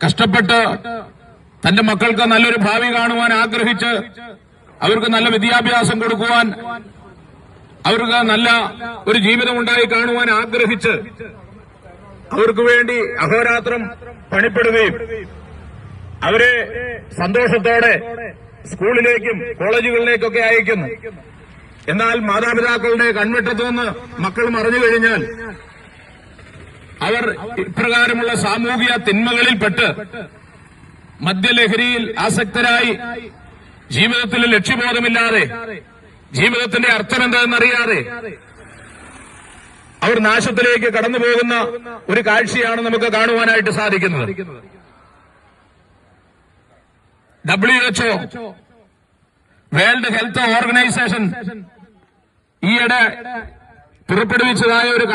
കഷ്ടപ്പെട്ട് തന്റെ മക്കൾക്ക് നല്ലൊരു ഭാവി കാണുവാൻ ആഗ്രഹിച്ച് അവർക്ക് നല്ല വിദ്യാഭ്യാസം കൊടുക്കുവാൻ, അവർക്ക് നല്ല ഒരു ജീവിതം ഉണ്ടായി കാണുവാൻ ആഗ്രഹിച്ച് അവർക്ക് വേണ്ടി അഹോരാത്രം പണിപ്പെടുകയും അവരെ സന്തോഷത്തോടെ സ്കൂളിലേക്കും കോളേജുകളിലേക്കൊക്കെ അയക്കുന്നു. എന്നാൽ മാതാപിതാക്കളുടെ കൺവെട്ടത്തു നിന്ന് മക്കൾ മറിഞ്ഞു കഴിഞ്ഞാൽ അവർ ഇപ്രകാരമുള്ള സാമൂഹിക തിന്മകളിൽപ്പെട്ട് മദ്യലഹരിയിൽ ആസക്തരായി ജീവിതത്തിൽ ലക്ഷ്യബോധമില്ലാതെ, ജീവിതത്തിന്റെ അർത്ഥം എന്താണെന്നറിയാതെ അവർ നാശത്തിലേക്ക് കടന്നുപോകുന്ന ഒരു കാഴ്ചയാണ് നമുക്ക് കാണുവാനായിട്ട് സാധിക്കുന്നത്. WHO വേൾഡ് ഹെൽത്ത് ഓർഗനൈസേഷൻ ഈയിടെ പുറപ്പെടുവിച്ചതായ ഒരു